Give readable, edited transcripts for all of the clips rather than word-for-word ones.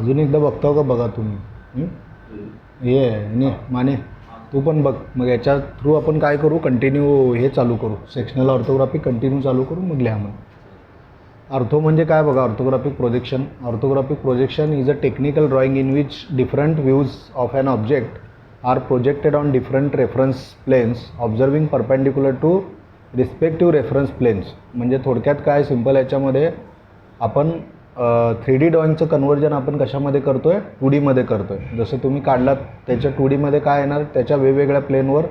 अजून एकदा बघताव का बघा तुम्ही. ये नाही माने तू पण बघ. मग याच्या थ्रू आपण काय करू, कंटिन्यू हे चालू करू, सेक्शनल ऑर्थोग्राफी कंटिन्यू चालू करू. मग लिहा मग ऑर्थो म्हणजे काय बघा. Orthographic projection. Orthographic projection is a technical drawing in which different views of an object are projected on different reference planes observing perpendicular to respective reference planes. म्हणजे थोडक्यात काय सिम्पल याच्यामध्ये आपण 3D ड्रॉइंगचं कन्वर्जन आपण कशामध्ये करतो आहे, 2Dमध्ये करतो आहे. जसं तुम्ही काढलात त्याच्या 2Dमध्ये काय येणार, त्याच्या वेगवेगळ्या प्लेनवर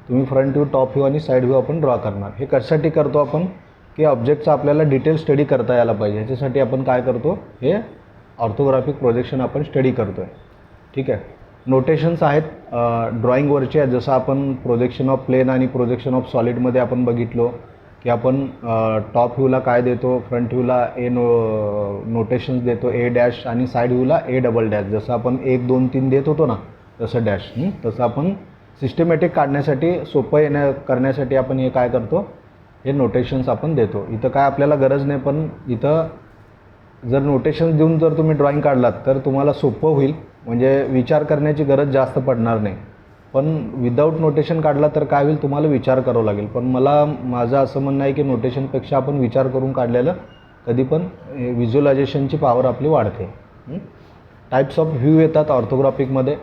तुम्ही फ्रंट व्ह्यू, टॉप व्ह्यू आणि साईड व्ह्यू आपण ड्रॉ करणार. हे कशासाठी करतो आपण, की ऑब्जेक्टचा आपल्याला डिटेल स्टडी करता यायला पाहिजे. ह्याच्यासाठी आपण काय करतो, हे ऑर्थोग्राफिक प्रोजेक्शन आपण स्टडी करतो आहे. ठीक आहे. नोटेशन्स आहेत ड्रॉइंगवरचे. जसं आपण प्रोजेक्शन ऑफ प्लेन आणि प्रोजेक्शन ऑफ सॉलिडमध्ये आपण बघितलो की आपण टॉप व्ह्यूला काय देतो, फ्रंट व्ह्यूला नोटेशन्स देतो ए डॅश आणि साईड व्ह्यूला ए डबल डॅश. जसं आपण 1 2 3 देत होतो ना तसं डॅश. तसं आपण सिस्टमॅटिक काढण्यासाठी सोपं करण्यासाठी आपण हे काय करतो, हे नोटेशन्स आपण देतो. इथं काय आपल्याला गरज नाही, पण इथं जर नोटेशन्स देऊन जर तुम्ही ड्रॉइंग काढलात तर तुम्हाला सोपं होईल, म्हणजे विचार करण्याची गरज जास्त पडणार नाही. पण विदाऊट नोटेशन काढला तर काय होईल, तुम्हाला विचार करावा लागेल. पण माझं असं म्हणणं आहे की नोटेशनपेक्षा आपण विचार करून काढलेलं कधी पण व्हिज्युअलायझेशनची पॉवर आपली वाढते. टाईप्स ऑफ व्ह्यू येतात ऑर्थोग्राफिकमध्ये.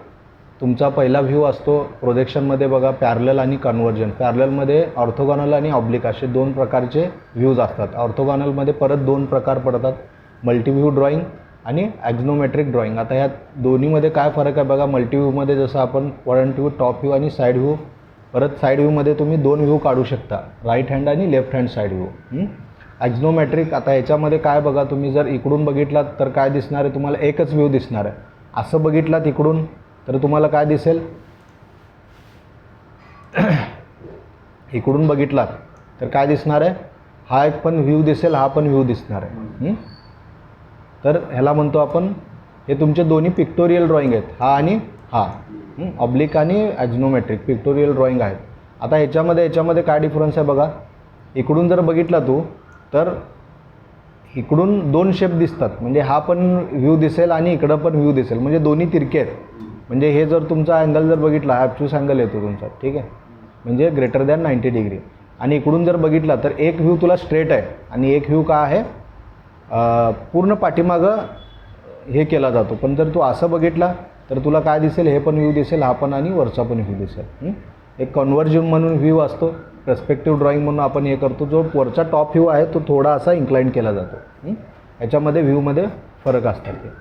तुमचा पहिला व्ह्यू असतो प्रोजेक्शनमध्ये बघा, पॅरलल आणि कन्वर्जन. पॅरललमध्ये ऑर्थोगॉनल आणि ऑब्लिक असे 2 प्रकारचे व्ह्यूज असतात. ऑर्थोगॉनलमध्ये परत 2 प्रकार पडतात, मल्टीव्ह्यू ड्रॉइंग आणि ॲक्झोमेट्रिक ड्रॉइंग. आता ह्या दोन्हीमध्ये काय फरक आहे बघा. मल्टीव्ह्यूमध्ये जसं आपण फ्रंट व्ह्यू, टॉप व्ह्यू आणि साईड व्ह्यू, परत साईड व्ह्यूमध्ये तुम्ही 2 व्ह्यू काढू शकता, राईट हँड आणि लेफ्ट हँड साईड व्ह्यू. ॲक्झोमेट्रिक आता ह्याच्यामध्ये काय बघा, तुम्ही जर इकडून बघितलात तर काय दिसणार आहे, तुम्हाला एकच व्ह्यू दिसणार आहे. असं बघितलात इकडून तर तुम्हाला काय दिसेल, इकडून बघितलात तर काय दिसणार आहे, हा एक पण व्ह्यू दिसेल, हा पण व्ह्यू दिसणार आहे. तर ह्याला म्हणतो आपण, हे तुमचे दोन्ही पिक्टोरियल ड्रॉइंग आहेत, हा आणि हा. ऑब्लिक आणि ॲक्झोमेट्रिक पिक्टोरियल ड्रॉइंग आहेत. आता ह्याच्यामध्ये काय डिफरन्स आहे बघा. इकडून जर बघितला तू तर इकडून 2 शेप दिसतात, म्हणजे हा पण व्ह्यू दिसेल आणि इकडं पण व्ह्यू दिसेल, म्हणजे दोन्ही तिरके आहेत. म्हणजे हे जर तुमचा अँगल जर बघितला, ॲब्च्यूस अँगल येतो तुमचा, ठीक आहे, म्हणजे ग्रेटर दॅन 90 डिग्री. आणि इकडून जर बघितला तर एक व्ह्यू तुला स्ट्रेट आहे आणि एक व्ह्यू का आहे, पूर्ण पाठीमागं हे केला जातो. पण जर तू असं बघितला तर तुला काय दिसेल, हे पण व्ह्यू दिसेल, हा पण आणि वरचा पण व्ह्यू दिसेल. एक कन्वर्जन म्हणून व्ह्यू असतो, पर्स्पेक्टिव्ह ड्रॉइंग म्हणून आपण हे करतो. जो वरचा टॉप व्ह्यू आहे तो थोडा असा इन्क्लाइन केला जातो. याच्यामध्ये व्ह्यूमध्ये फरक असतात. ते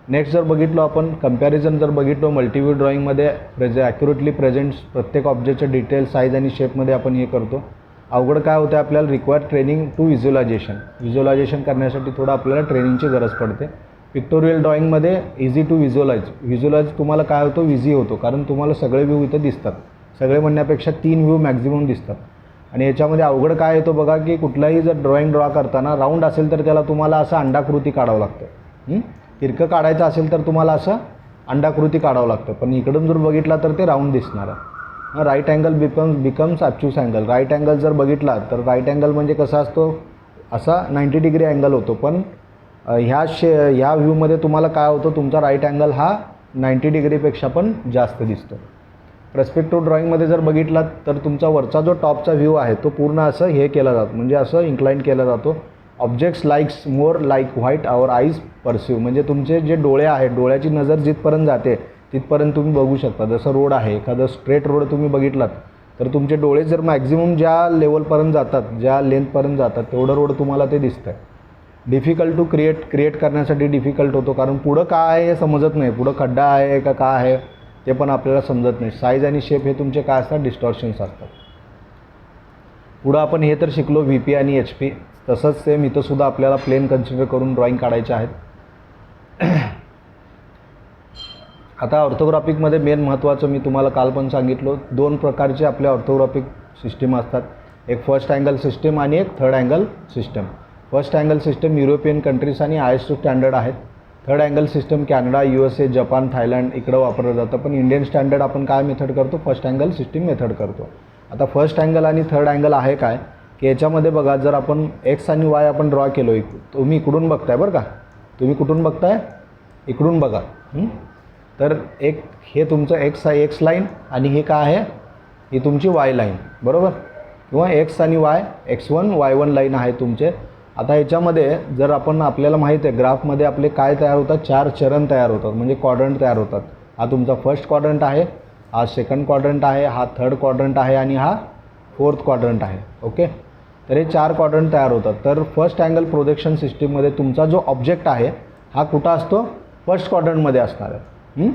नेक्स्ट जर बघितलो आपण कम्पॅरिझन जर बघितलो मल्टीव्ह्यू ड्रॉइंगमध्ये ॲक्युरेटली प्रेझेंट्स प्रत्येक ऑब्जेक्टच्या डिटेल, साईज आणि शेपमध्ये आपण हे करतो. अवघड काय होतं, आपल्याला रिक्वायर्ड ट्रेनिंग टू व्हिज्युअलायझेशन करण्यासाठी थोडं आपल्याला ट्रेनिंगची गरज पडते. पिक्टोरियल ड्रॉइंगमध्ये इझी टू व्हिज्युअलाइज तुम्हाला काय होतो, इझी होतो, कारण तुम्हाला सगळे व्ह्यू इथं दिसतात. सगळे म्हणण्यापेक्षा 3 व्ह्यू मॅक्झिमम दिसतात. आणि याच्यामध्ये अवघड काय येतो बघा, की कुठलाही जर ड्रॉइंग ड्रॉ करताना राऊंड असेल तर त्याला तुम्हाला असं अंडाकृती काढावं लागतं. तिरकं काढायचं असेल तर तुम्हाला असं अंडाकृती काढावं लागतं. पण इकडून जर बघितला तर ते राऊंड दिसणार आहे. Right angle becomes obtuse angle. Right angle जर बघितला तर राईट अँगल म्हणजे कसा असतो, असा 90 डिग्री अँगल होतो. पण ह्या व्ह्यूमध्ये तुम्हाला काय होतं, तुमचा राईट अँगल हा 90 डिग्रीपेक्षा पण जास्त दिसतो. पर्स्पेक्टिव्ह ड्रॉइंगमध्ये जर बघितलात तर तुमचा वरचा जो टॉपचा व्ह्यू आहे तो पूर्ण असं हे केला जातो, म्हणजे असं इन्क्लाइन केला जातो. Objects likes more like what our eyes perceive. म्हणजे तुमचे जे डोळे आहेत, डोळ्याची नजर जिथपर्यंत जाते तिथपर्यंत तुम्ही बघू शकता. जसं रोड आहे, एखादं स्ट्रेट रोड तुम्ही बघितलात तर तुमचे डोळे जर मॅक्झिमम ज्या लेवलपर्यंत जातात, ज्या लेंथपर्यंत जातात तेवढं रोड तुम्हाला ते दिसतं आहे. डिफिकल्ट टू क्रिएट करण्यासाठी डिफिकल्ट होतो, कारण पुढं काय आहे हे समजत नाही. पुढं खड्डा आहे का काय आहे ते पण आपल्याला समजत नाही. साईज आणि शेप हे तुमचे काय असतात, डिस्टॉर्शन्स असतात. पुढं आपण हे तर शिकलो VP आणि HP. तसंच सेम इथंसुद्धा आपल्याला प्लेन कन्सिडर करून ड्रॉइंग काढायचे आहेत. आता ऑर्थोग्राफिकमध्ये मेन महत्त्वाचं मी तुम्हाला काल पण सांगितलं, 2 प्रकारचे आपल्या ऑर्थोग्राफिक सिस्टीम असतात. एक फर्स्ट अँगल सिस्टीम आणि एक third angle system. First angle system European countries आणि IS2 स्टँडर्ड आहेत. Third angle system Canada, USA, Japan, Thailand इकडं वापरलं जातं. पण इंडियन स्टँडर्ड आपण काय मेथड करतो, फर्स्ट अँगल सिस्टीम मेथड करतो. आता फर्स्ट अँगल आणि थर्ड अँगल आहे काय, की याच्यामध्ये बघा, जर आपण X आणि Y आपण ड्रॉ केलो, तुम्ही इकडून बघताय बरं का, तुम्ही कुठून बघताय, इकडून बघा. तर एक हे तुमचं एक्स लाईन आणि हे काय आहे, ही तुमची वाय लाईन बरोबर, किंवा एक्स आणि वाय, x1 y1 लाईन आहे तुमचे. आता ह्याच्यामध्ये जर आपल्याला माहीत आहे ग्राफमध्ये आपले काय तयार होतात, 4 चरण तयार होतात, म्हणजे क्वाड्रंट तयार होतात. हा तुमचा फर्स्ट क्वाड्रंट आहे, हा सेकंड क्वाड्रंट आहे, हा थर्ड क्वाड्रंट आहे आणि हा फोर्थ क्वाड्रंट आहे. ओके, तर हे 4 क्वाड्रंट तयार होतात. तर फर्स्ट अँगल प्रोजेक्शन सिस्टीममध्ये तुमचा जो ऑब्जेक्ट आहे हा कुठं असतो, फर्स्ट क्वाड्रंटमध्ये असणार आहे.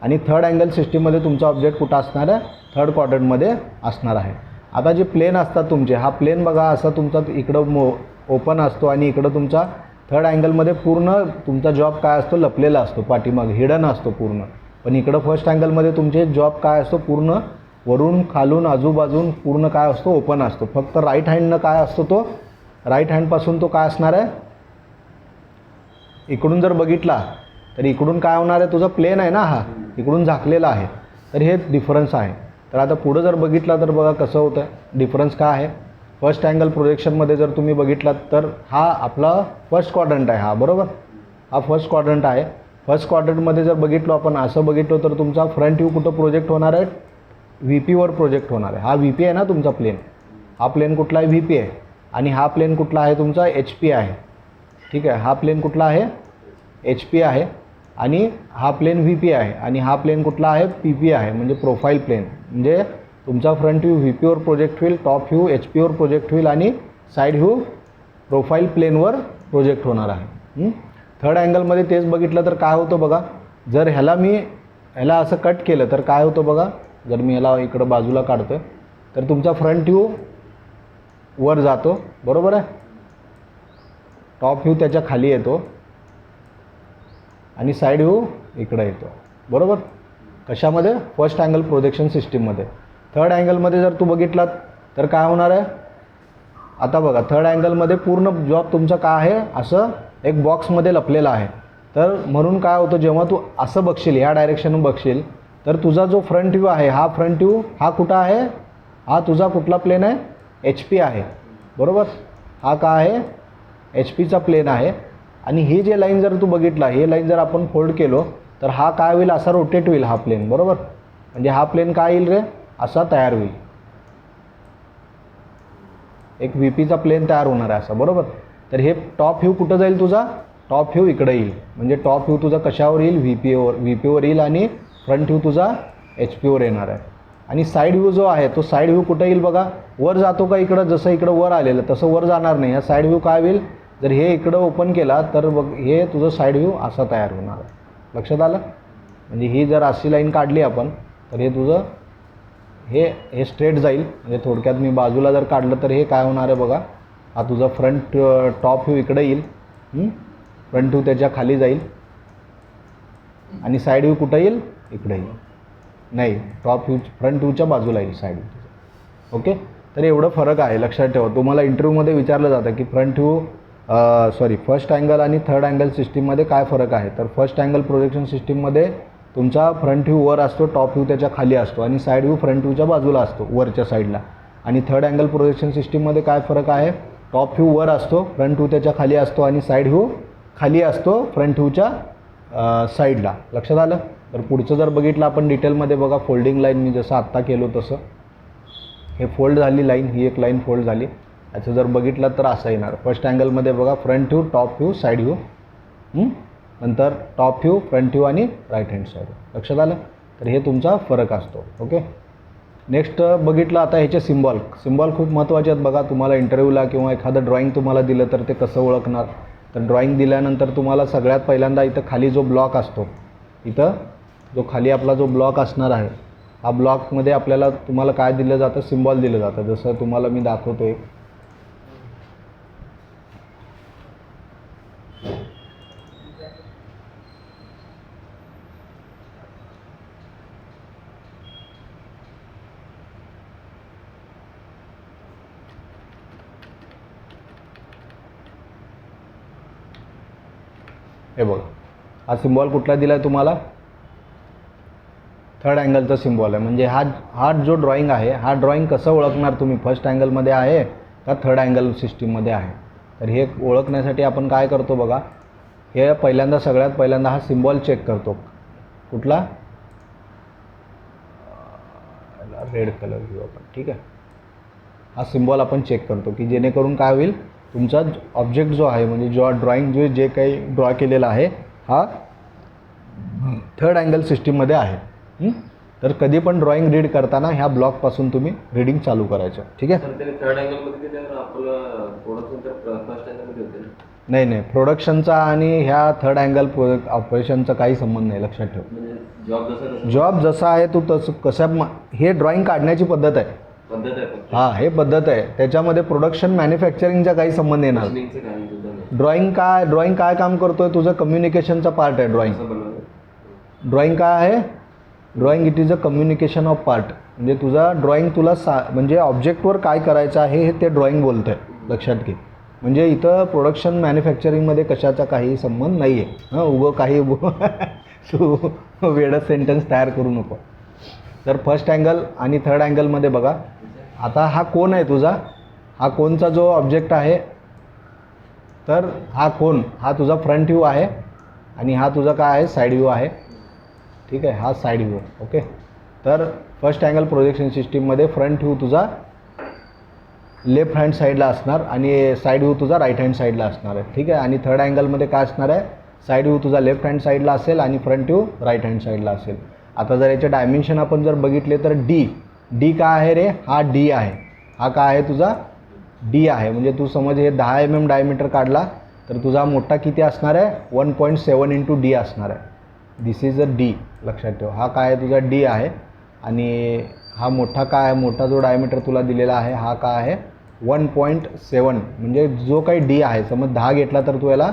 आणि थर्ड अँगल सिस्टीममध्ये तुमचा ऑब्जेक्ट कुठं असणार आहे, थर्ड क्वाड्रंटमध्ये असणार आहे. आता जे प्लेन असतात तुमचे, हा प्लेन बघा असा तुमचा इकडं ओपन असतो आणि इकडं तुमचा थर्ड अँगलमध्ये पूर्ण तुमचा जॉब काय असतो, लपलेला असतो, पाठीमागे हिडन असतो पूर्ण. पण इकडं फर्स्ट अँगलमध्ये तुमचे जॉब काय असतो, पूर्ण वरून खालून आजूबाजून पूर्ण काय असतो, ओपन असतो. फक्त राईट हँडनं काय असतो, तो राईट हँडपासून तो काय असणार आहे, इकडून जर बघितला तर इकडून काय होणार आहे, तुझा प्लेन आहे ना हा, इकडून झाकलेला आहे. तर हे डिफरन्स आहे. तर आता पुढं जर बघितला तर बघा कसं होतं, डिफरन्स काय आहे. फर्स्ट अँगल प्रोजेक्शनमध्ये जर तुम्ही बघितलात तर हा आपला फर्स्ट क्वाड्रंट आहे, हा बरोबर, हा फर्स्ट क्वाड्रंट आहे. फर्स्ट क्वाड्रंटमध्ये जर बघितलो आपण, असं बघितलो तर तुमचा फ्रंट व्ह्यू कुठं प्रोजेक्ट होणार आहे, VPवर प्रोजेक्ट होणार आहे. हा VP आहे ना तुमचा प्लेन, हा प्लेन कुठला आहे, VP आहे. आणि हा प्लेन कुठला आहे तुमचा, HP आहे. ठीक आहे, हा प्लेन कुठला आहे, HP आहे. आणि हा प्लेन VP आहे. आणि हा प्लेन कुठला आहे, PP आहे, म्हणजे प्रोफाईल प्लेन. म्हणजे तुमचा फ्रंट व्ह्यू VPवर प्रोजेक्ट होईल, टॉप व्ह्यू HPवर प्रोजेक्ट होईल आणि साईड व्ह्यू प्रोफाईल प्लेनवर प्रोजेक्ट होणार आहे. थर्ड अँगलमध्ये तेच बघितलं तर काय होतं बघा, जर ह्याला असं कट केलं तर काय होतं बघा, जर मी ह्याला इकडं बाजूला काढतो तर तुमचा फ्रंट व्ह्यू वर जातो बरोबर आहे, टॉप व्ह्यू त्याच्या खाली येतो आणि साईड व्ह्यू इकडं येतो बरोबर. कशामध्ये, फर्स्ट अँगल प्रोजेक्शन सिस्टीममध्ये. थर्ड अँगलमध्ये जर तू बघितलात तर काय होणार आहे, आता बघा थर्ड अँगलमध्ये पूर्ण जॉब तुमचा काय आहे, असं एक बॉक्समध्ये लपलेला आहे. तर म्हणून काय होतं, जेव्हा तू असं बघशील, ह्या डायरेक्शननं बघशील तर तुझा जो फ्रंट व्ह्यू आहे, हा फ्रंट व्ह्यू हा कुठं आहे, हा तुझा कुठला प्लेन आहे, HP आहे बरोबर. हा काय आहे, HPचा प्लेन आहे. आणि ही जे लाईन जर तू बघितला, हे लाईन जर आपण फोल्ड केलो तर हा काय होईल, असा रोटेट होईल हा प्लेन बरोबर. म्हणजे हा प्लेन काय येईल रे, असा तयार होईल, एक VPचा प्लेन तयार होणार आहे असा बरोबर. तर हे टॉप व्ह्यू कुठं जाईल तुझा, टॉप व्ह्यू इकडे येईल. म्हणजे टॉप व्ह्यू तुझा कशावर येईल, VPवर येईल आणि फ्रंट व्ह्यू तुझा HPवर येणार आहे. आणि साईड व्ह्यू जो आहे तो साईड व्ह्यू कुठं येईल बघा, वर जातो का इकडं, जसं इकडं वर आलेलं तसं वर जाणार नाही. हा साईड व्ह्यू काय होईल, जर हे इकडं ओपन केला तर बघ हे तुझं साईड व्ह्यू असा तयार होणार आहे. लक्षात आलं. म्हणजे ही जर अशी लाईन काढली आपण तर हे तुझं हे स्ट्रेट जाईल. म्हणजे थोडक्यात मी बाजूला जर काढलं तर हे काय होणार आहे बघा, हा तुझा फ्रंट टॉप व्ह्यू इकडे येईल, फ्रंट व्ह्यू त्याच्या खाली जाईल आणि साईड व्ह्यू कुठं येईल, इकडे येईल. नाही, टॉप व्ह्यू फ्रंट व्ह्यूच्या बाजूला येईल साईड व्ह्यू. ओके, तर एवढं फरक आहे, लक्षात ठेवा. तुम्हाला इंटरव्ह्यूमध्ये विचारलं जातं की फर्स्ट अँगल आणि थर्ड अँगल सिस्टीममध्ये काय फरक आहे. तर फर्स्ट अँगल प्रोजेक्शन सिस्टीममध्ये तुमचा फ्रंट व्ह्यू वर असतो, टॉप व्ह्यू त्याच्या खाली असतो आणि साईड व्ह्यू फ्रंट व्ह्यूच्या बाजूला असतो, वरच्या साईडला. आणि थर्ड अँगल प्रोजेक्शन सिस्टीममध्ये काय फरक आहे, टॉप व्ह्यू वर असतो, फ्रंट व्ह्यू त्याच्या खाली असतो आणि साईड व्ह्यू खाली असतो फ्रंट व्ह्यूच्या साईडला. लक्षात आलं. तर पुढचं जर बघितलं आपण डिटेलमध्ये बघा, फोल्डिंग लाईन मी जसं आत्ता केलो तसं हे फोल्ड झाली लाईन, ही एक लाईन फोल्ड झाली. याचं जर बघितलं तर असं येणार. फर्स्ट अँगलमध्ये बघा, front view, top view, side view, नंतर टॉप व्ह्यू, फ्रंट व्ह्यू आणि राईट हँड साईड. लक्षात आलं. तर हे तुमचा फरक असतो. ओके, नेक्स्ट बघितलं आता ह्याचे सिम्बॉल खूप महत्त्वाचे आहेत बघा. तुम्हाला इंटरव्ह्यूला किंवा एखादं ड्रॉईंग तुम्हाला दिलं तर ते कसं ओळखणार. तर ड्रॉईंग दिल्यानंतर तुम्हाला सगळ्यात पहिल्यांदा इथं खाली जो ब्लॉक असतो, इथं जो खाली आपला जो ब्लॉक असणार आहे, हा ब्लॉकमध्ये आपल्याला तुम्हाला काय दिलं जातं, सिम्बॉल दिलं जातं. जसं तुम्हाला मी दाखवतो एक. हे बघा, हा सिम्बॉल कुठला दिला आहे तुम्हाला, थर्ड अँगलचा सिम्बॉल आहे. म्हणजे हा जो ड्रॉईंग आहे, हा ड्रॉईंग कसं ओळखणार तुम्ही, फर्स्ट अँगलमध्ये आहे का थर्ड अँगल सिस्टीममध्ये आहे. तर हे ओळखण्यासाठी आपण काय करतो बघा, हे पहिल्यांदा सगळ्यात पहिल्यांदा हा सिम्बॉल चेक करतो. कुठला? रेड कलर घेऊ आपण. ठीक आहे, हा सिम्बॉल आपण चेक करतो की जेणेकरून काय होईल, तुमचा ऑब्जेक्ट जो आहे म्हणजे जो ड्रॉइंग जे काही ड्रॉ केलेला आहे हा थर्ड अँगल सिस्टीममध्ये आहे. तर कधी पण ड्रॉइंग रीड करताना ह्या ब्लॉकपासून तुम्ही रीडिंग चालू करायचं. ठीक आहे. थर्ड अँगलमध्ये दिल्यावर आपलं प्रोडक्शन तर फर्स्ट अँगलमध्ये होते ना? नाही नाही, प्रोडक्शनचा आणि ह्या थर्ड अँगल ऑपरेशनचा काही संबंध नाही, लक्षात ठेव. म्हणजे जॉब जसा आहे तू तसं कसं, हे ड्रॉइंग काढण्याची पद्धत आहे. पद्धत आहे फक्त. हां, हे पद्धत आहे. त्याच्यामध्ये प्रोडक्शन मॅन्युफॅक्चरिंगचा काही संबंध येणार. मशिनिंगचं काही सुद्धा नाही. ड्रॉइंग काय काम करतोय, तुझं कम्युनिकेशनचा पार्ट आहे ड्रॉइंग. असं बनवलं. ड्रॉइंग काय आहे? Drawing it is a communication of part. म्हणजे तुझा ड्रॉइंग तुला म्हणजे ऑब्जेक्टवर काय करायचं आहे हे ते ड्रॉइंग बोलतं आहे, लक्षात घे. म्हणजे इथं प्रोडक्शन मॅन्युफॅक्चरिंगमध्ये कशाचा काही संबंध नाही आहे. हां, उगं काही तू वेडं सेंटेन्स तयार करू नको. तर फर्स्ट अँगल आणि थर्ड अँगलमध्ये बघा, आता हा कोन आहे तुझा, हा कोनचा जो ऑब्जेक्ट आहे, तर हा कोन हा तुझा फ्रंट व्ह्यू आहे आणि हा तुझा काय आहे, साईड व्ह्यू आहे. ठीक आहे, हा साईड व्ह्यू. ओके. तर फर्स्ट अँगल प्रोजेक्शन सिस्टीममध्ये फ्रंट व्ह्यू तुझा लेफ्ट हँड साईडला असणार आणि साईड व्ह्यू तुझा राईट हँड साईडला असणार आहे. ठीक आहे. आणि थर्ड अँगलमध्ये काय असणार आहे, साईड व्ह्यू तुझा लेफ्ट हँड साईडला असेल आणि फ्रंट व्ह्यू राईट हँड साईडला असेल. आता जर याचे डायमेन्शन आपण जर बघितले तर डी काय आहे रे, हा डी आहे. हा काय आहे तुझा, डी आहे. म्हणजे तू समज हे 10 mm डायमीटर काढला तर तुझा मोठा किती असणार आहे, 1.7 × D असणार आहे. दिस इज अ डी, लक्षात ठेव. हा काय आहे तुझा डी आहे आणि हा मोठा काय आहे, मोठा जो डायमीटर तुला दिलेला आहे हा काय आहे, 1.7. म्हणजे जो काही डी आहे, समज 10 घेतला तर तू याला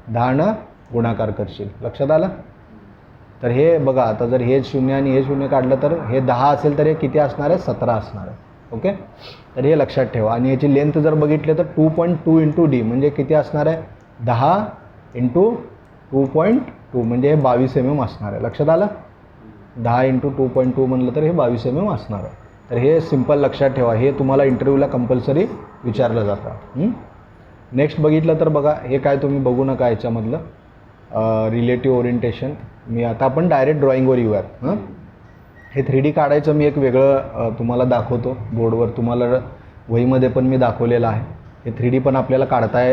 10 गुणाकार करशील. लक्षात आलं. तर हे बघा, आता जर हे 0 आणि हे 0 काढलं तर हे 10 असेल तर हे किती असणार आहे, 17 असणार आहे. ओके. तर हे लक्षात ठेवा. आणि याची लेंथ जर बघितले तर 2.2 × D म्हणजे किती असणार आहे, 10 × 2.2 म्हणजे हे 22 mm असणार आहे. लक्षात आलं. 10 × 2.2 म्हणलं तर हे 22 mm असणार आहे. तर हे सिम्पल लक्षात ठेवा. हे तुम्हाला इंटरव्ह्यूला कंपल्सरी विचारलं जातं. नेक्स्ट बघितलं तर बघा, हे काय तुम्ही बघू नका याच्यामधलं रिलेटिव्ह ओरिएंटेशन. मी आता आपण डायरेक्ट ड्रॉइंगवर येऊयात. हे 3D काढायचं मी एक वेगळं तुम्हाला दाखवतो बोर्डवर. तुम्हाला वहीमध्ये पण मी दाखवलेलं आहे. हे 3D पण आपल्याला काढता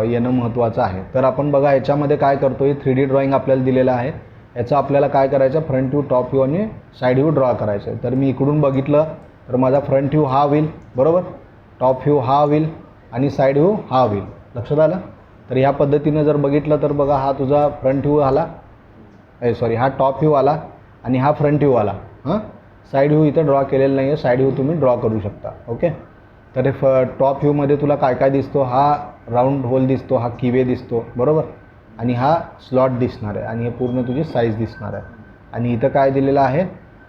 येणं महत्त्वाचं आहे. तर आपण बघा याच्यामध्ये काय करतो, हे 3D ड्रॉइंग आपल्याला दिलेलं आहे. याचं आपल्याला काय करायचं, फ्रंट व्ह्यू, टॉप व्ह्यू आणि साईड व्ह्यू ड्रॉ करायचं आहे. तर मी इकडून बघितलं तर माझा फ्रंट व्ह्यू हा होईल, बरोबर. टॉप व्ह्यू हा होईल आणि साईड व्ह्यू हा होईल. लक्षात आलं. तर ह्या पद्धतीनं जर बघितलं तर बघा, हा तुझा फ्रंट व्ह्यू आला, हा टॉप व्ह्यू आला आणि हा फ्रंट व्ह्यू आला. साईड व्ह्यू इथं ड्रॉ केलेलं नाही आहे, साईड व्ह्यू तुम्ही ड्रॉ करू शकता. ओके. तर हे टॉप व्ह्यूमध्ये तुला काय काय दिसतो, हा राऊंड होल दिसतो, हा किवे दिसतो, बरोबर. आणि हा स्लॉट दिसणार आहे आणि हे पूर्ण तुझी साईज दिसणार आहे. आणि इथं काय दिलेलं आहे,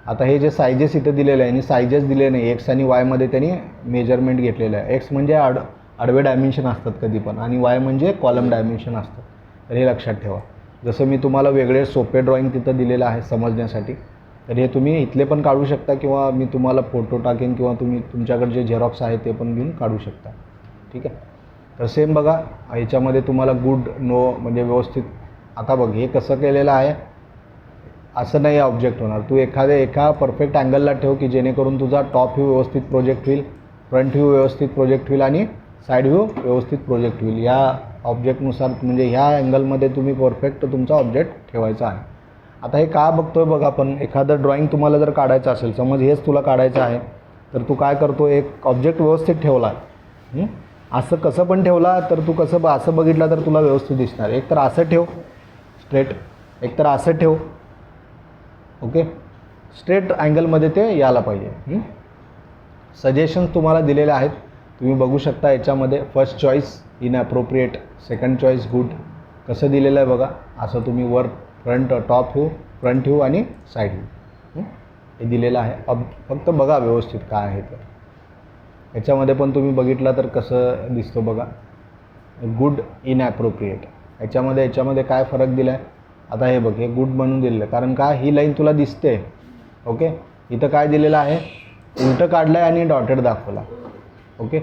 आता हे जे सायजेस इथं दिलेलं आहे आणि सायजेस दिले नाही, एक्स आणि वायमध्ये त्यांनी मेजरमेंट घेतलेलं आहे. एक्स म्हणजे आडवे डायमेन्शन असतात कधी पण आणि वाय म्हणजे कॉलम डायमेन्शन असतात. तर हे लक्षात ठेवा. जसं मी तुम्हाला वेगळे सोपे ड्रॉइंग तिथं दिलेलं आहे समजण्यासाठी, तर हे तुम्ही इथले पण काढू शकता किंवा मी तुम्हाला फोटो टाकेन किंवा तुम्ही तुमच्याकडे जे झेरॉक्स आहे ते पण घेऊन काढू शकता. ठीक आहे. तर सेम बघा, ह्याच्यामध्ये तुम्हाला गुड नो म्हणजे व्यवस्थित. आता बघ हे कसं केलेलं आहे, असं नाही ऑब्जेक्ट होणार. तू एका परफेक्ट अँगलला ठेव की जेणेकरून तुझा टॉप व्ह्यू व्यवस्थित प्रोजेक्ट होईल, फ्रंट व्ह्यू व्यवस्थित प्रोजेक्ट होईल आणि साईड व्ह्यू व्यवस्थित प्रोजेक्ट होईल. या ऑब्जेक्टनुसार म्हणजे ह्या अँगलमध्ये तुम्ही परफेक्ट तुमचा ऑब्जेक्ट ठेवायचा आहे. आता हे का बघतोय बघा, आपण एखादं ड्रॉइंग तुम्हाला जर काढायचं असेल, समज हेच तुला काढायचं आहे, तर तू काय करतो, एक ऑब्जेक्ट व्यवस्थित ठेवला. असं कसं पण ठेवला तर तू कसं असं बघितलं तर तुला व्यवस्थित दिसणार. एक तर असं ठेव स्ट्रेट, एक तर असं ठेव. ओके. स्ट्रेट अँगलमध्ये ते यायला पाहिजे. सजेशन्स तुम्हाला दिलेले आहेत, तुम्ही बघू शकता. याच्यामध्ये first choice inappropriate, second choice good. कसं दिलेलं आहे बघा, असं तुम्ही वर front top view, front view आणि साईड व्ह्यू हे दिलेलं आहे. फक्त बघा व्यवस्थित काय आहे. तर याच्यामध्ये पण तुम्ही बघितलं तर कसं दिसतो बघा, गुड इनॲप्रोप्रिएट. याच्यामध्ये काय फरक दिला आहे. आता हे बघ, हे गुड म्हणून दिलेलं आहे कारण का ही लाईन तुला दिसते. ओके. इथं काय दिलेलं आहे, उलटं काढलं आहे आणि डॉटेड दाखवला. ओके.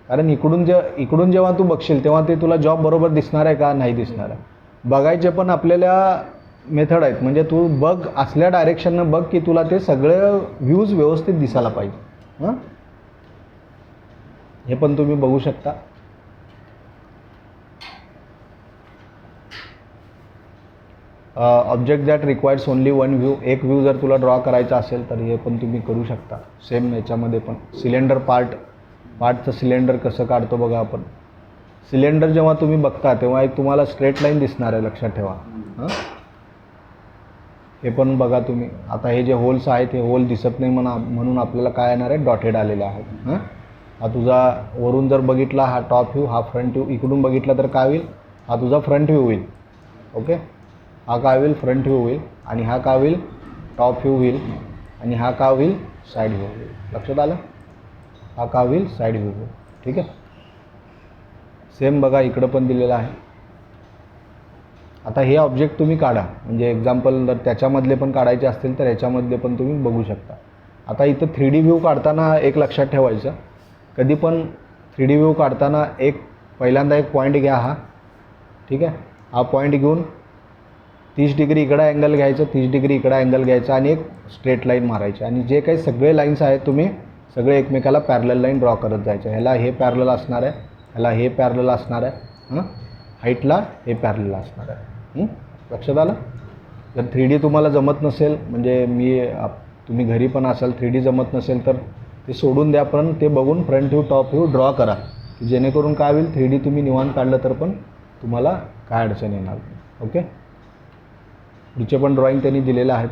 कारण इकडून जेव्हा तू बघशील तेव्हा ते तुला जॉब बरोबर दिसणार आहे का, नाही दिसणार आहे. बघायचे पण आपल्याला मेथड आहेत, म्हणजे तू बघ असल्या डायरेक्शननं बघ की तुला ते सगळे व्ह्यूज व्यवस्थित दिसायला पाहिजे. हां, हे पण तुम्ही बघू शकता. Object that requires only one view, एक व्ह्यू जर तुला ड्रॉ करायचा असेल तर हे पण तुम्ही करू शकता. सेम याच्यामध्ये पण सिलेंडर पार्टचं सिलेंडर कसं काढतो बघा आपण. सिलेंडर जेव्हा तुम्ही बघता तेव्हा एक तुम्हाला स्ट्रेट लाईन दिसणार आहे, लक्षात ठेवा. हां, हे पण बघा तुम्ही. आता हे जे होल्स आहेत हे होल दिसत नाही म्हणून आपल्याला काय येणार आहे, डॉटेड आलेले आहेत. हां, हा तुझा वरून जर बघितला हा टॉप व्ह्यू, हा फ्रंट व्ह्यू. इकडून बघितला तर काय होईल, हा तुझा फ्रंट व्ह्यू होईल. ओके, हा काय होईल, फ्रंट व्ह्यू होईल. आणि हा काय होईल, टॉप व्ह्यू होईल. आणि हा काय होईल, साईड व्ह्यू होईल. लक्षात आलं, हा काय होईल, साईड व्ह्यू होईल. ठीक आहे. सेम बघा इकडं पण दिलेलं आहे. आता हे ऑब्जेक्ट तुम्ही काढा, म्हणजे एक्झाम्पल जर त्याच्यामधले पण काढायचे असतील तर याच्यामधले पण तुम्ही बघू शकता. आता इथं 3D व्ह्यू काढताना एक लक्षात ठेवायचं, कधी पण 3D व्ह्यू काढताना पहिल्यांदा एक पॉईंट घ्या हा. ठीक आहे, हा पॉईंट घेऊन 30 डिग्री इकडं अँगल घ्यायचं, 30 डिग्री इकडं अँगल घ्यायचं आणि एक स्ट्रेट लाईन मारायची. आणि जे काही सगळे लाईन्स आहेत तुम्ही सगळे एकमेकाला पॅरलल लाईन ड्रॉ करत जायचं. ह्याला हे पॅरलल असणार आहे, ह्याला हे पॅरलल असणार आहे. हां, हाईटला हे पॅरलल असणार आहे. लक्षात आलं. जर 3D तुम्हाला जमत नसेल, म्हणजे तुम्ही घरी पण असाल, 3D जमत नसेल तर ते सोडून द्या, पण ते बघून front view top view draw करा, की जेणेकरून काय होईल, 3D तुम्ही निवांत काढलं तर पण तुम्हाला काय अडचण येणार नाही. ओके, पुढचे पण ड्रॉईंग त्यांनी दिलेले आहेत,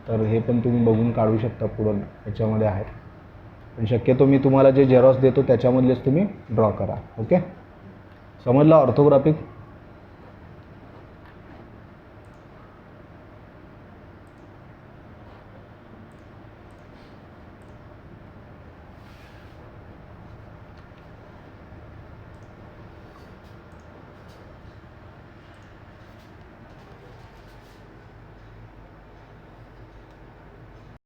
तर हे पण तुम्ही बघून काढू शकता. पुढं याच्यामध्ये आहेत, पण शक्यतो मी तुम्हाला जे झेरॉक्स देतो त्याच्यामधलेच तुम्ही ड्रॉ करा. ओके, समजलं ऑर्थोग्राफिक.